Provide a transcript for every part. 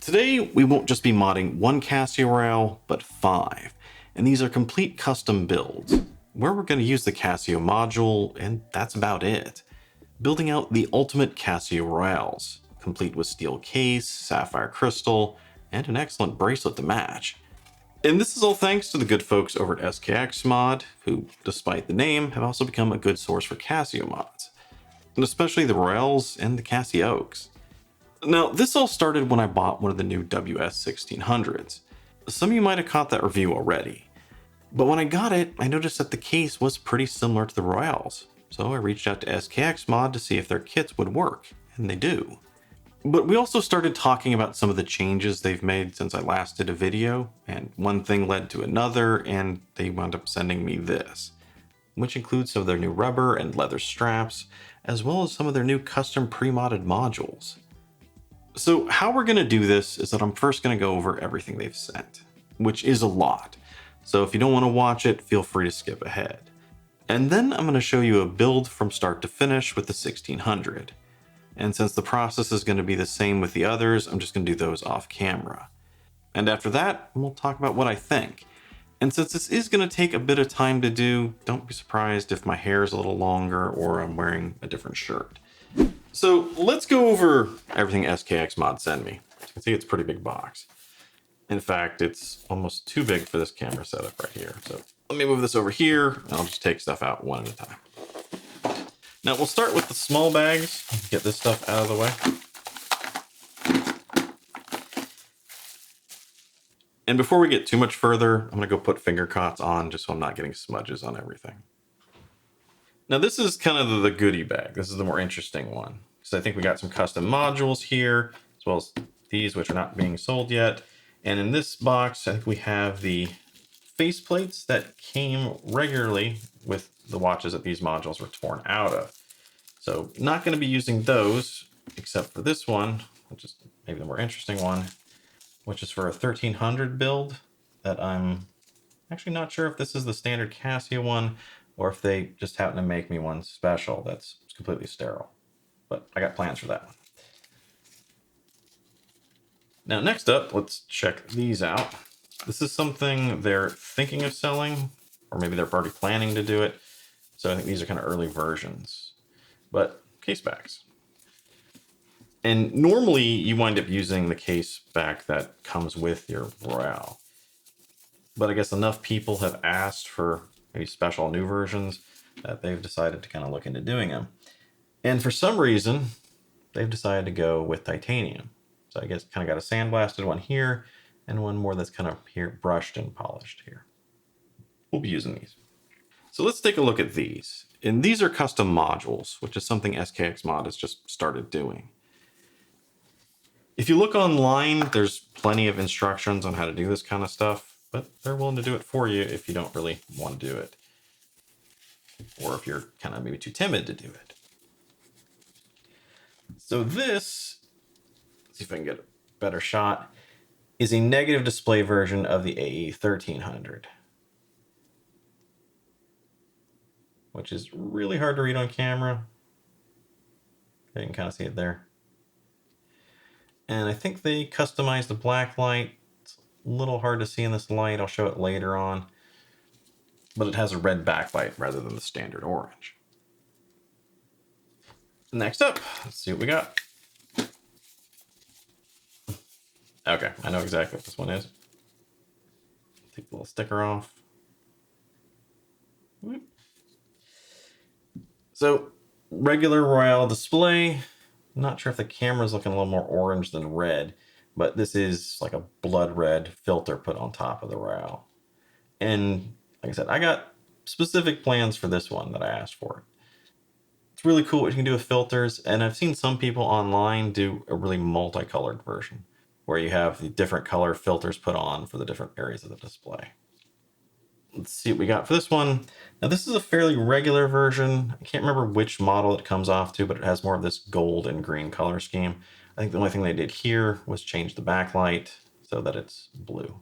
Today, we won't just be modding one Casio Royale, but 5. And these are complete custom builds, where we're going to use the Casio module, and that's about it. Building out the ultimate Casio Royales, complete with steel case, sapphire crystal, and an excellent bracelet to match. And this is all thanks to the good folks over at SKXMod, who, despite the name, have also become a good source for Casio mods, and especially the Royales and the Casios. Now, this all started when I bought one of the new WS-1600s. Some of you might have caught that review already. But when I got it, I noticed that the case was pretty similar to the Royales. So I reached out to SKXMod to see if their kits would work, and they do. But we also started talking about some of the changes they've made since I last did a video, and one thing led to another, and they wound up sending me this, which includes some of their new rubber and leather straps, as well as some of their new custom pre-modded modules. So how we're going to do this is that I'm first going to go over everything they've sent, which is a lot. So if you don't want to watch it, feel free to skip ahead. And then I'm going to show you a build from start to finish with the 1600. And since the process is going to be the same with the others, I'm just going to do those off camera. And after that, we'll talk about what I think. And since this is going to take a bit of time to do, don't be surprised if my hair is a little longer or I'm wearing a different shirt. So let's go over everything SKXMod sent me. You can see it's a pretty big box. In fact, it's almost too big for this camera setup right here. So let me move this over here and I'll just take stuff out one at a time. Now we'll start with the small bags, get this stuff out of the way. And before we get too much further, I'm gonna go put finger cots on just so I'm not getting smudges on everything. Now this is kind of the goodie bag. This is the more interesting one. So I think we got some custom modules here, as well as these, which are not being sold yet. And in this box, I think we have the faceplates that came regularly with the watches that these modules were torn out of. So not going to be using those, except for this one, which is maybe the more interesting one, which is for a 1300 build that I'm actually not sure if this is the standard Casio one, or if they just happen to make me one special that's completely sterile. But I got plans for that one. Now, next up, let's check these out. This is something they're thinking of selling, or maybe they're already planning to do it. So I think these are kind of early versions, but case backs. And normally you wind up using the case back that comes with your Royale. But I guess enough people have asked for maybe special new versions that they've decided to kind of look into doing them. And for some reason, they've decided to go with titanium. So I guess kind of got a sandblasted one here and one more that's kind of here brushed and polished here. We'll be using these. So let's take a look at these. And these are custom modules, which is something SKXMod has just started doing. If you look online, there's plenty of instructions on how to do this kind of stuff, but they're willing to do it for you if you don't really want to do it. Or if you're kind of maybe too timid to do it. So this, let's see if I can get a better shot, is a negative display version of the AE 1300. Which is really hard to read on camera. You can kind of see it there. And I think they customized the black light. It's a little hard to see in this light. I'll show it later on. But it has a red backlight rather than the standard orange. Next up, let's see what we got. Okay, I know exactly what this one is. Take the little sticker off. So, regular Royale display. Not sure if the camera's looking a little more orange than red, but this is like a blood red filter put on top of the Royale. And like I said, I got specific plans for this one that I asked for. It's really cool what you can do with filters, and I've seen some people online do a really multicolored version where you have the different color filters put on for the different areas of the display. Let's see what we got for this one. Now this is a fairly regular version. I can't remember which model it comes off to, but it has more of this gold and green color scheme. I think the only thing they did here was change the backlight so that it's blue.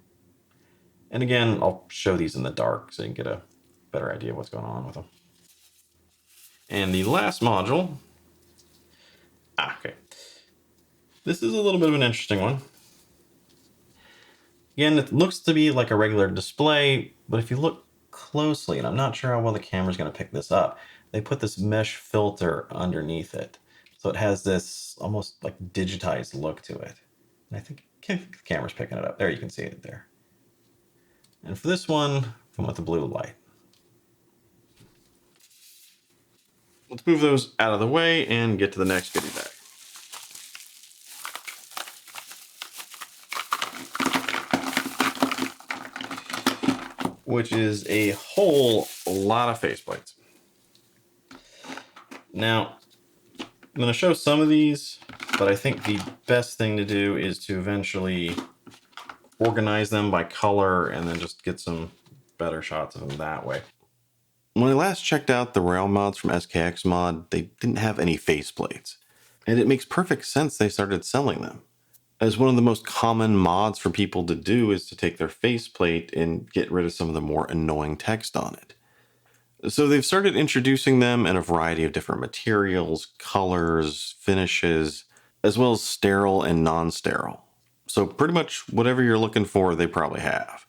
And again, I'll show these in the dark so you can get a better idea of what's going on with them. And the last module, okay. This is a little bit of an interesting one. Again, it looks to be like a regular display, but if you look closely, and I'm not sure how well the camera's going to pick this up, they put this mesh filter underneath it. So it has this almost like digitized look to it. And I think the camera's picking it up. There, you can see it there. And for this one, I want the blue light. Let's move those out of the way and get to the next goodie bag. Which is a whole lot of faceplates. Now, I'm going to show some of these, but I think the best thing to do is to eventually organize them by color and then just get some better shots of them that way. When I last checked out the Royale mods from SKXMod, they didn't have any faceplates. And it makes perfect sense they started selling them, as one of the most common mods for people to do is to take their faceplate and get rid of some of the more annoying text on it. So they've started introducing them in a variety of different materials, colors, finishes, as well as sterile and non-sterile. So pretty much whatever you're looking for, they probably have.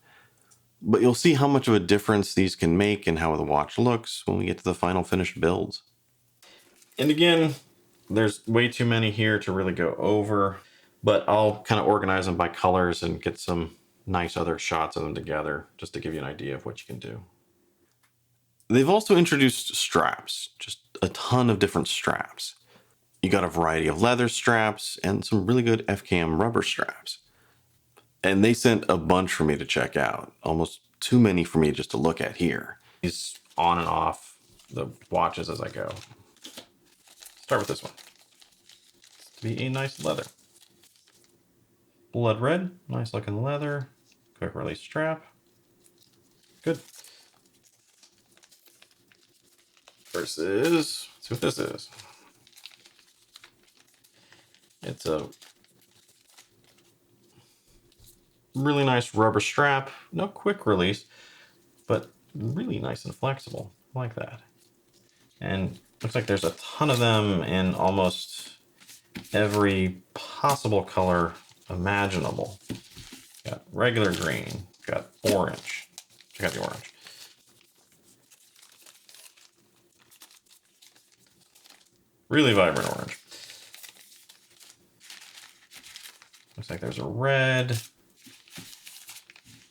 But you'll see how much of a difference these can make and how the watch looks when we get to the final finished builds. And again, there's way too many here to really go over, but I'll kind of organize them by colors and get some nice other shots of them together just to give you an idea of what you can do. They've also introduced straps, just a ton of different straps. You got a variety of leather straps and some really good FKM rubber straps. And they sent a bunch for me to check out, almost too many for me just to look at here. These on and off the watches as I go. Start with this one. It's to be a nice leather. Blood red, nice looking leather. Quick release strap. Good. Versus, let's see what this is. It's a really nice rubber strap. No quick release, but really nice and flexible. I like that. And looks like there's a ton of them in almost every possible color imaginable. Got regular green, got orange. Check out the orange. Really vibrant orange. Looks like there's a red,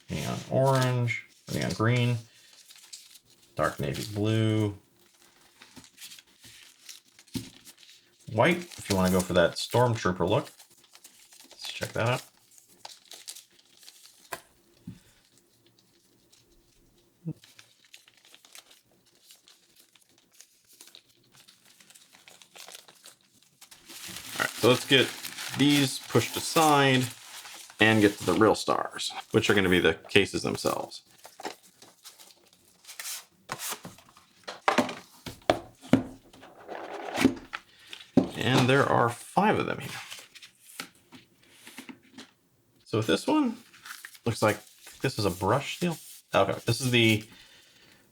neon orange, neon green, dark navy blue, white, if you want to go for that stormtrooper look. Let's check that out. All right, so let's get these pushed aside and get to the real stars, which are going to be the cases themselves. And there are 5 of them here. So with this one, looks like this is a brush steel. Okay, this is the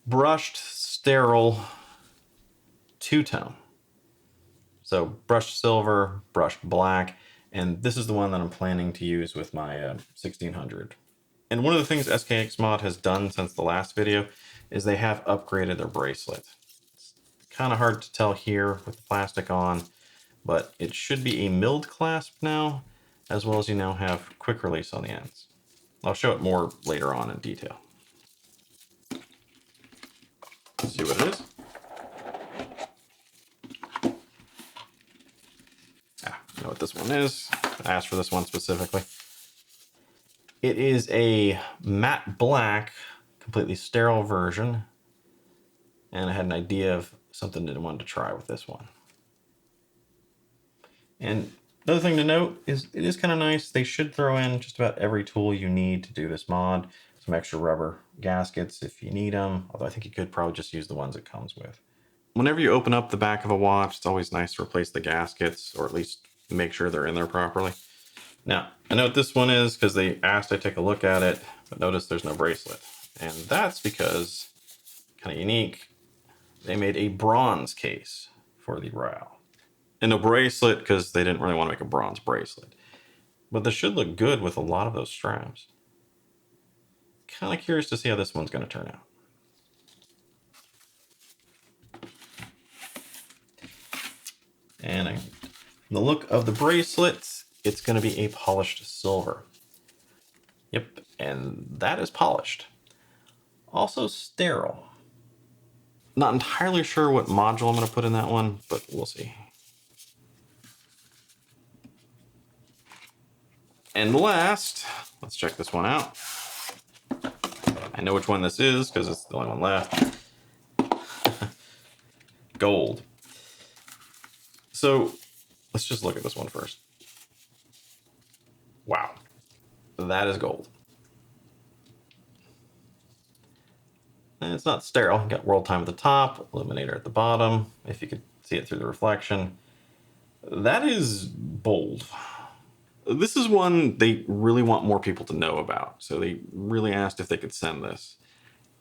brushed sterile two-tone. So brushed silver, brushed black, and this is the one that I'm planning to use with my 1600. And one of the things SKXMod has done since the last video is they have upgraded their bracelet. It's kind of hard to tell here with the plastic on, but it should be a milled clasp now, as well as you now have quick release on the ends. I'll show it more later on in detail. Let's see what it is. I know what this one is. I asked for this one specifically. It is a matte black, completely sterile version, and I had an idea of something that I wanted to try with this one. And another thing to note is it is kind of nice. They should throw in just about every tool you need to do this mod. Some extra rubber gaskets if you need them, although I think you could probably just use the ones it comes with. Whenever you open up the back of a watch, it's always nice to replace the gaskets, or at least make sure they're in there properly. Now, I know what this one is because they asked I take a look at it, but notice there's no bracelet. And that's because, kind of unique, they made a bronze case for the Royale. And no bracelet because they didn't really want to make a bronze bracelet. But this should look good with a lot of those straps. kind of curious to see how this one's going to turn out. And the look of the bracelet, it's going to be a polished silver. Yep, and that is polished. Also sterile. Not entirely sure what module I'm going to put in that one, but we'll see. And last, let's check this one out. I know which one this is because it's the only one left. Gold. So let's just look at this one first. Wow, that is gold. And it's not sterile. You got world time at the top, illuminator at the bottom, if you could see it through the reflection. That is bold. This is one they really want more people to know about, so they really asked if they could send this.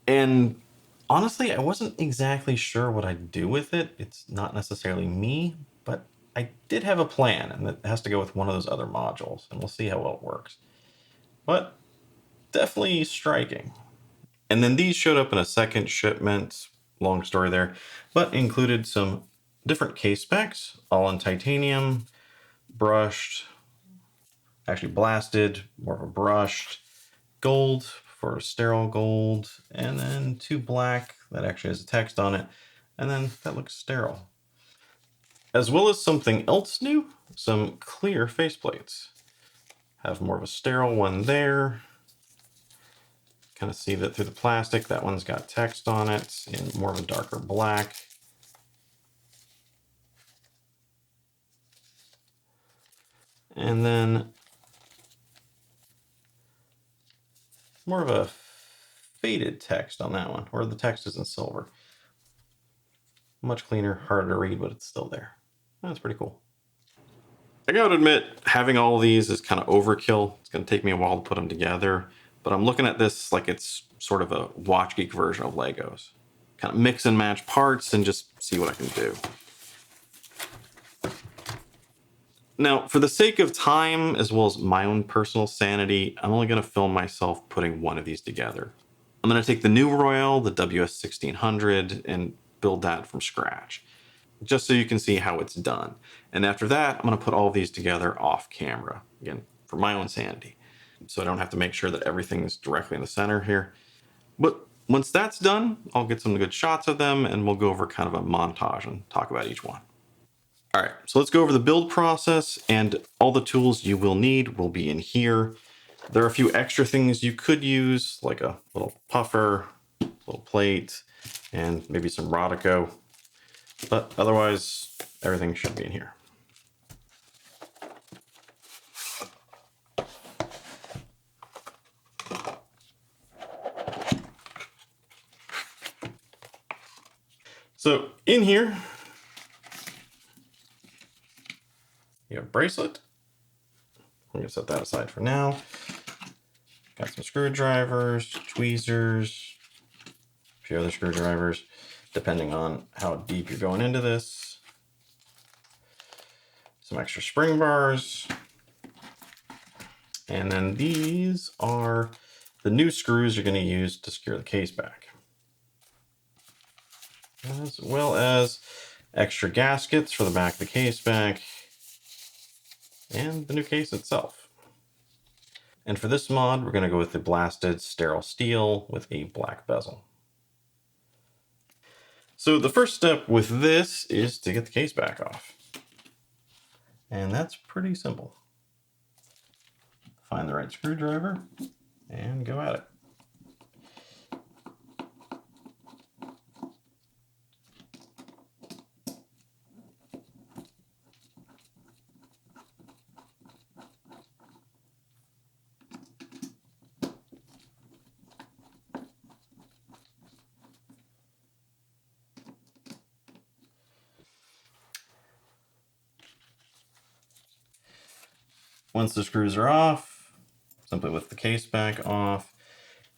And honestly, I wasn't exactly sure what I'd do with it. It's not necessarily me, but I did have a plan, and it has to go with one of those other modules, and we'll see how well it works. But definitely striking. And then these showed up in a second shipment, long story there, but included some different case specs, all in titanium, brushed, actually blasted, more of a brushed, gold for sterile gold, and then 2 black that actually has a text on it, and then that looks sterile. As well as something else new, some clear faceplates. Have more of a sterile one there. Kind of see that through the plastic. That one's got text on it in more of a darker black. And then more of a faded text on that one, or the text is in silver. Much cleaner, harder to read, but it's still there. That's pretty cool. I gotta admit, having all of these is kind of overkill. It's gonna take me a while to put them together, but I'm looking at this like it's sort of a Watch Geek version of Legos. Kind of mix and match parts and just see what I can do. Now, for the sake of time, as well as my own personal sanity, I'm only gonna film myself putting one of these together. I'm gonna take the new Royale, the WS-1600, and build that from scratch, just so you can see how it's done. And after that, I'm gonna put all of these together off camera, again, for my own sanity. So I don't have to make sure that everything is directly in the center here. But once that's done, I'll get some good shots of them and we'll go over kind of a montage and talk about each one. All right, so let's go over the build process, and all the tools you will need will be in here. There are a few extra things you could use, like a little puffer, little plate, and maybe some Rodico. But otherwise, everything should be in here. So in here, you have a bracelet. I'm gonna set that aside for now. Got some screwdrivers, tweezers, a few other screwdrivers, depending on how deep you're going into this. Some extra spring bars. And then these are the new screws you're going to use to secure the case back, as well as extra gaskets for the back of the case back and the new case itself. And for this mod, we're going to go with the blasted sterile steel with a black bezel. So the first step with this is to get the case back off. And that's pretty simple. Find the right screwdriver and go at it. Once the screws are off, simply lift the case back off.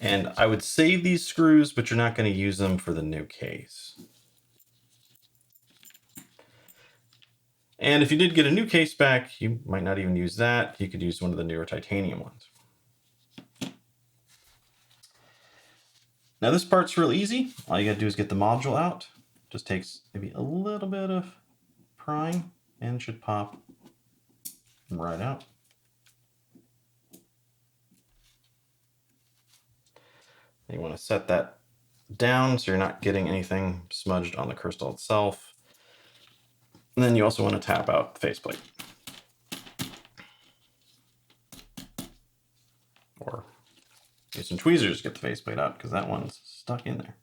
And I would save these screws, but you're not going to use them for the new case. And if you did get a new case back, you might not even use that. You could use one of the newer titanium ones. Now this part's real easy. All you gotta do is get the module out. Just takes maybe a little bit of prying and should pop right out. You want to set that down so you're not getting anything smudged on the crystal itself. And then you also want to tap out the faceplate. Or use some tweezers to get the faceplate out because that one's stuck in there.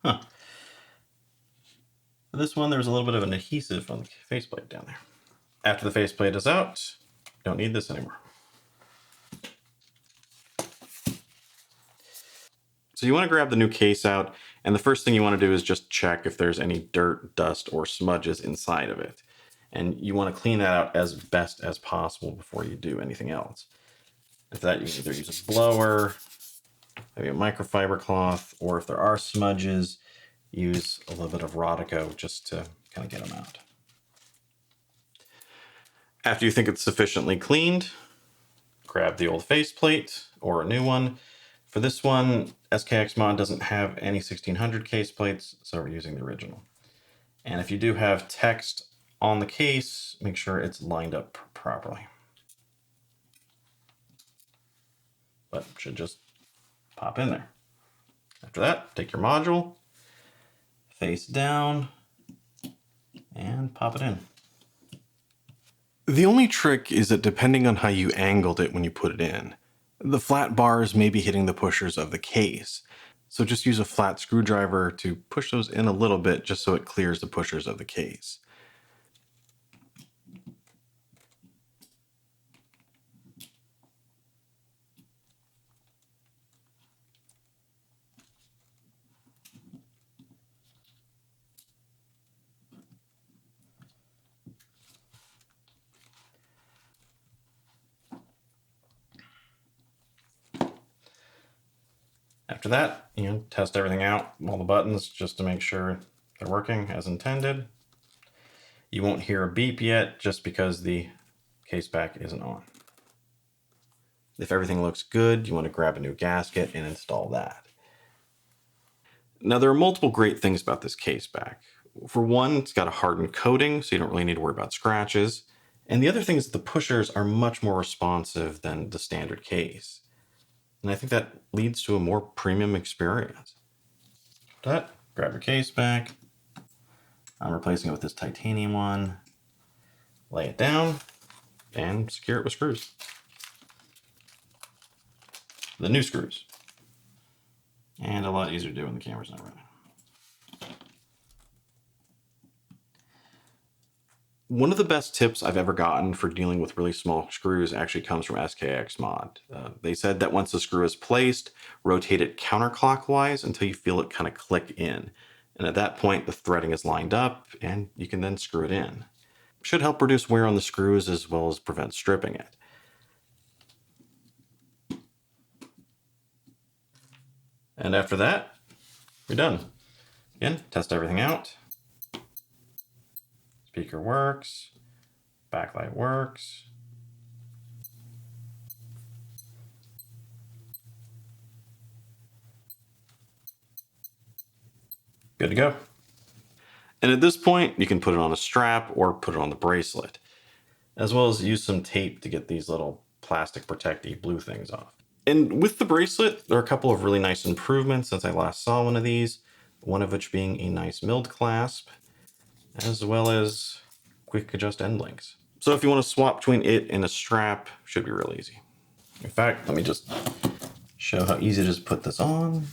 Huh. For this one, there was a little bit of an adhesive on the faceplate down there. After the faceplate is out, don't need this anymore. So you want to grab the new case out, and the first thing you want to do is just check if there's any dirt, dust, or smudges inside of it. And you want to clean that out as best as possible before you do anything else. And for that, you can either use a blower, maybe a microfiber cloth, or if there are smudges, use a little bit of Rodico just to kind of get them out. After you think it's sufficiently cleaned, grab the old faceplate or a new one. For this one, SKXMod doesn't have any 1600 case plates, so we're using the original. And if you do have text on the case, make sure it's lined up properly. But it should just pop in there. After that, take your module, face down, and pop it in. The only trick is that depending on how you angled it when you put it in, the flat bars may be hitting the pushers of the case. So just use a flat screwdriver to push those in a little bit just so it clears the pushers of the case. After that, test everything out, all the buttons, just to make sure they're working as intended. You won't hear a beep yet just because the case back isn't on. If everything looks good, you want to grab a new gasket and install that. Now, there are multiple great things about this case back. For one, it's got a hardened coating, so you don't really need to worry about scratches. And the other thing is that the pushers are much more responsive than the standard case. And I think that leads to a more premium experience. After that, grab your case back. I'm replacing it with this titanium one. Lay it down and secure it with screws. The new screws. And a lot easier to do when the camera's not running. One of the best tips I've ever gotten for dealing with really small screws actually comes from SKXMod. They said that once the screw is placed, rotate it counterclockwise until you feel it kind of click in. And at that point, the threading is lined up and you can then screw it in. Should help reduce wear on the screws as well as prevent stripping it. And after that, you're done. Again, test everything out. Speaker works, backlight works. Good to go. And at this point, you can put it on a strap or put it on the bracelet, as well as use some tape to get these little plastic protecty blue things off. And with the bracelet, there are a couple of really nice improvements since I last saw one of these, one of which being a nice milled clasp, as well as quick adjust end links. So if you want to swap between it and a strap, should be real easy. In fact, let me just show how easy it is to put this on.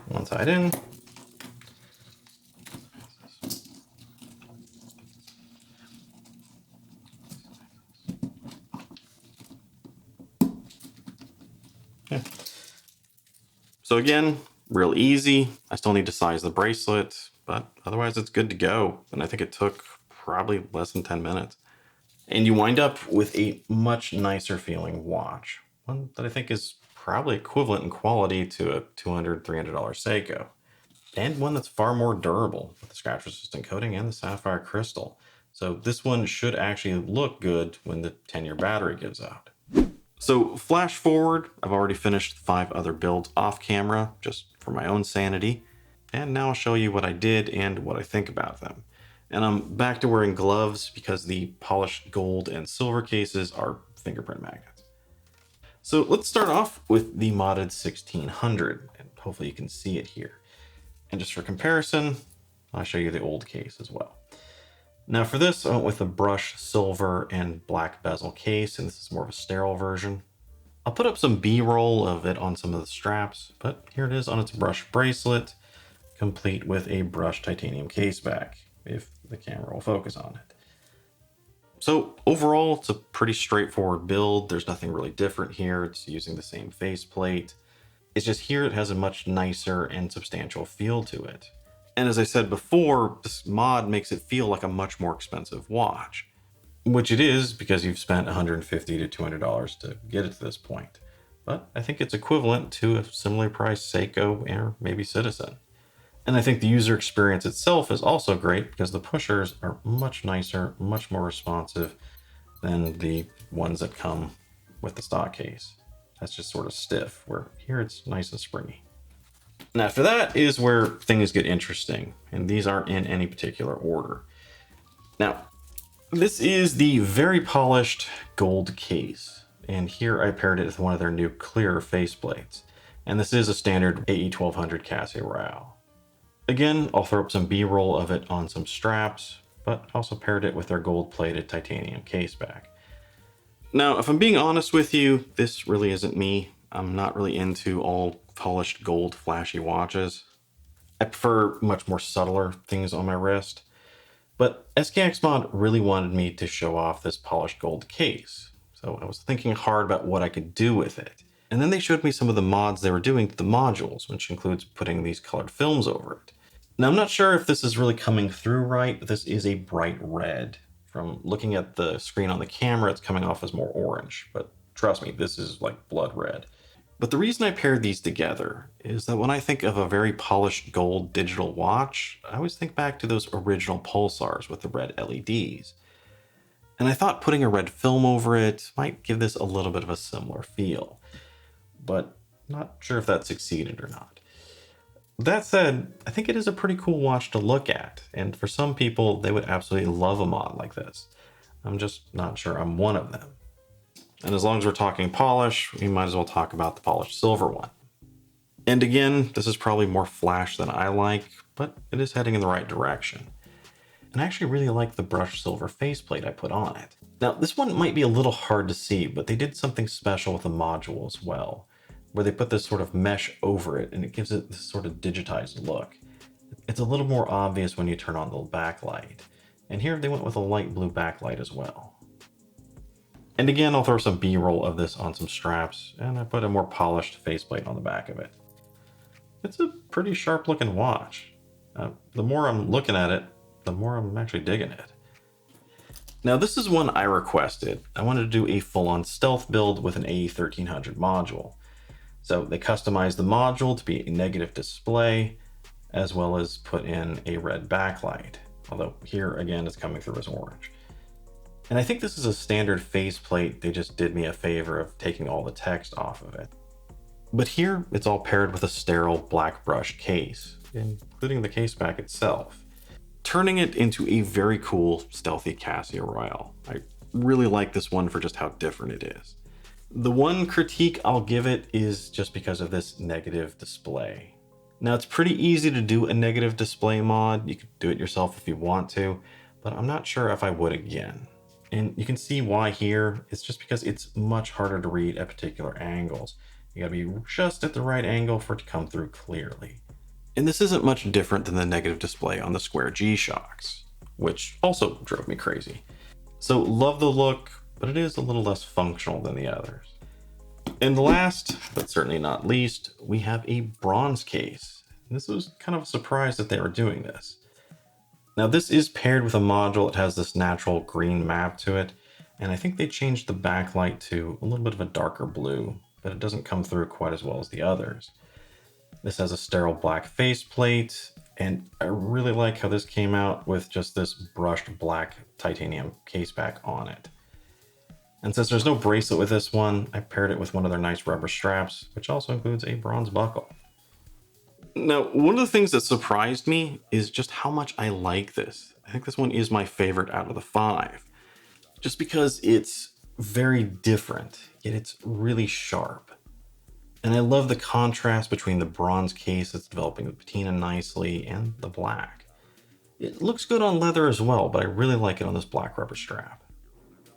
One side in. So again, real easy. I still need to size the bracelet, but otherwise it's good to go. And I think it took probably less than 10 minutes. And you wind up with a much nicer feeling watch. One that I think is probably equivalent in quality to a $200, $300 Seiko. And one that's far more durable with the scratch resistant coating and the sapphire crystal. So this one should actually look good when the 10-year battery gives out. So flash forward, I've already finished 5 other builds off camera just for my own sanity. And now I'll show you what I did and what I think about them. And I'm back to wearing gloves because the polished gold and silver cases are fingerprint magnets. So let's start off with the modded 1600, and hopefully you can see it here. And just for comparison, I'll show you the old case as well. Now for this, I went with a brushed silver and black bezel case, and this is more of a sterile version. I'll put up some B-roll of it on some of the straps, but here it is on its brushed bracelet, complete with a brushed titanium case back, if the camera will focus on it. So overall, it's a pretty straightforward build. There's nothing really different here. It's using the same faceplate. It's just here it has a much nicer and substantial feel to it. And as I said before, this mod makes it feel like a much more expensive watch, which it is because you've spent $150 to $200 to get it to this point. But I think it's equivalent to a similarly priced Seiko or maybe Citizen. And I think the user experience itself is also great because the pushers are much nicer, much more responsive than the ones that come with the stock case. That's just sort of stiff, where here it's nice and springy. And after that is where things get interesting, and these aren't in any particular order. Now, this is the very polished gold case, and here I paired it with one of their new clear faceplates. And this is a standard AE1200 Casio Royale. Again, I'll throw up some B-roll of it on some straps, but also paired it with their gold-plated titanium case back. Now, if I'm being honest with you, this really isn't me. I'm not really into all polished gold flashy watches. I prefer much more subtler things on my wrist. But SKXMod really wanted me to show off this polished gold case. So I was thinking hard about what I could do with it. And then they showed me some of the mods they were doing to the modules, which includes putting these colored films over it. Now, I'm not sure if this is really coming through right, but this is a bright red. From looking at the screen on the camera, it's coming off as more orange, but trust me, this is like blood red. But the reason I paired these together is that when I think of a very polished gold digital watch, I always think back to those original pulsars with the red LEDs. And I thought putting a red film over it might give this a little bit of a similar feel, but not sure if that succeeded or not. That said, I think it is a pretty cool watch to look at, and for some people, they would absolutely love a mod like this. I'm just not sure I'm one of them. And as long as we're talking polish, we might as well talk about the polished silver one. And again, this is probably more flash than I like, but it is heading in the right direction. And I actually really like the brushed silver faceplate I put on it. Now, this one might be a little hard to see, but they did something special with the module as well, where they put this sort of mesh over it and it gives it this sort of digitized look. It's a little more obvious when you turn on the backlight. And here they went with a light blue backlight as well. And again, I'll throw some B-roll of this on some straps, and I put a more polished faceplate on the back of it. It's a pretty sharp looking watch. The more I'm looking at it, the more I'm actually digging it. Now this is one I requested. I wanted to do a full-on stealth build with an AE1300 module. So they customized the module to be a negative display, as well as put in a red backlight. Although here again, it's coming through as orange. And I think this is a standard faceplate. They just did me a favor of taking all the text off of it. But here it's all paired with a sterile black brush case, including the case back itself, turning it into a very cool stealthy Casio Royale. I really like this one for just how different it is. The one critique I'll give it is just because of this negative display. Now it's pretty easy to do a negative display mod. You could do it yourself if you want to, but I'm not sure if I would again. And you can see why here. It's just because it's much harder to read at particular angles. You gotta be just at the right angle for it to come through clearly. And this isn't much different than the negative display on the Square G-Shocks, which also drove me crazy. So love the look, but it is a little less functional than the others. And last, but certainly not least, we have a bronze case. This was kind of a surprise that they were doing this. Now this is paired with a module that has this natural green map to it, and I think they changed the backlight to a little bit of a darker blue, but it doesn't come through quite as well as the others. This has a sterile black faceplate, and I really like how this came out with just this brushed black titanium caseback on it. And since there's no bracelet with this one, I paired it with one of their nice rubber straps, which also includes a bronze buckle. Now, one of the things that surprised me is just how much I like this. I think this one is my favorite out of the 5, just because it's very different, yet it's really sharp. And I love the contrast between the bronze case that's developing the patina nicely and the black. It looks good on leather as well, but I really like it on this black rubber strap.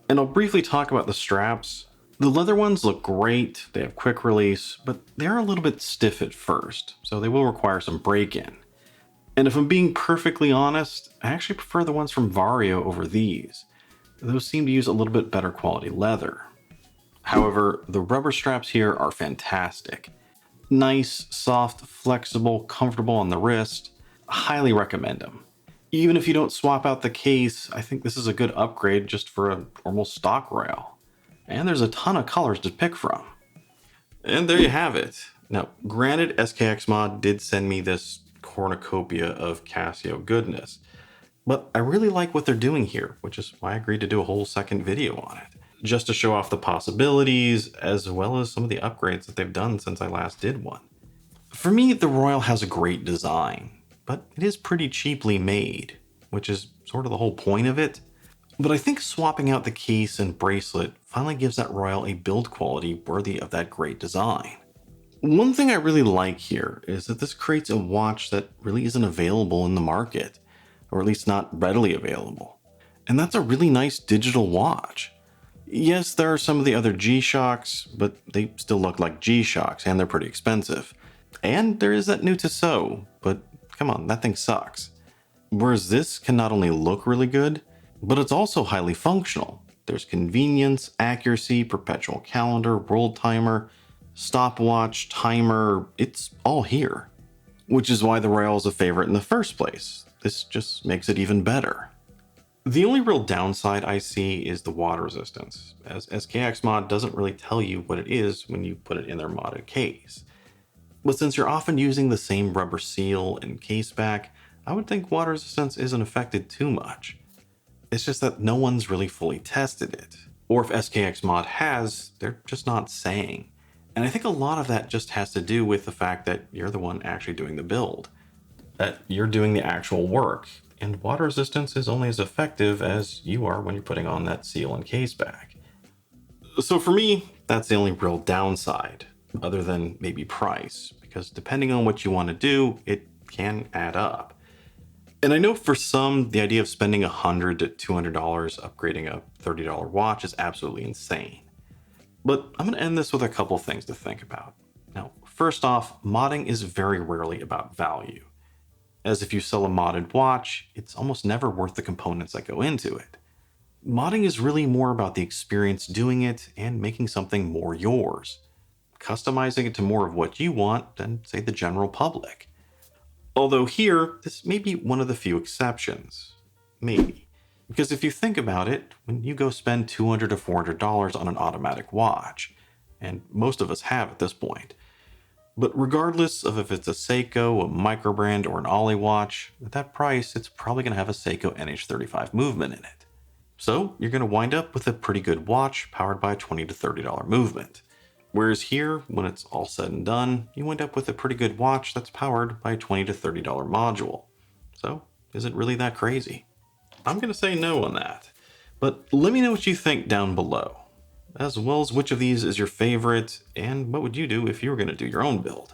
And I'll briefly talk about the straps. The leather ones look great, they have quick release, but they're a little bit stiff at first, so they will require some break-in. And if I'm being perfectly honest, I actually prefer the ones from Vario over these. Those seem to use a little bit better quality leather. However, the rubber straps here are fantastic. Nice, soft, flexible, comfortable on the wrist. Highly recommend them. Even if you don't swap out the case, I think this is a good upgrade just for a normal stock rail. And there's a ton of colors to pick from. And there you have it. Now, granted, SKXMod did send me this cornucopia of Casio goodness, but I really like what they're doing here, which is why I agreed to do a whole second video on it, just to show off the possibilities, as well as some of the upgrades that they've done since I last did one. For me, the Royale has a great design, but it is pretty cheaply made, which is sort of the whole point of it. But I think swapping out the case and bracelet finally gives that Royale a build quality worthy of that great design. One thing I really like here is that this creates a watch that really isn't available in the market, or at least not readily available. And that's a really nice digital watch. Yes, there are some of the other G-Shocks, but they still look like G-Shocks and they're pretty expensive. And there is that new Tissot, but come on, that thing sucks. Whereas this can not only look really good, but it's also highly functional. There's convenience, accuracy, perpetual calendar, world timer, stopwatch, timer, it's all here. Which is why the Royale is a favorite in the first place. This just makes it even better. The only real downside I see is the water resistance, as SKXMod doesn't really tell you what it is when you put it in their modded case. But since you're often using the same rubber seal and case back, I would think water resistance isn't affected too much. It's just that no one's really fully tested it. Or if SKXMod has, they're just not saying. And I think a lot of that just has to do with the fact that you're the one actually doing the build. That you're doing the actual work. And water resistance is only as effective as you are when you're putting on that seal and case back. So for me, that's the only real downside, other than maybe price. Because depending on what you want to do, it can add up. And I know for some, the idea of spending $100 to $200 upgrading a $30 watch is absolutely insane. But I'm going to end this with a couple things to think about. Now, first off, modding is very rarely about value. As if you sell a modded watch, it's almost never worth the components that go into it. Modding is really more about the experience doing it and making something more yours. Customizing it to more of what you want than, say, the general public. Although here, this may be one of the few exceptions. Maybe. Because if you think about it, when you go spend $200 to $400 on an automatic watch, and most of us have at this point, but regardless of if it's a Seiko, a microbrand, or an Ollie watch, at that price, it's probably going to have a Seiko NH35 movement in it. So you're going to wind up with a pretty good watch powered by a $20 to $30 movement. Whereas here, when it's all said and done, you end up with a pretty good watch that's powered by a $20 to $30 module. So, is it really that crazy? I'm going to say no on that. But let me know what you think down below, as well as which of these is your favorite, and what would you do if you were going to do your own build.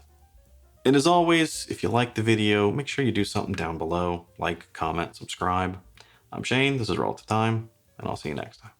And as always, if you liked the video, make sure you do something down below, like, comment, subscribe. I'm Shane, this is Relative Time, and I'll see you next time.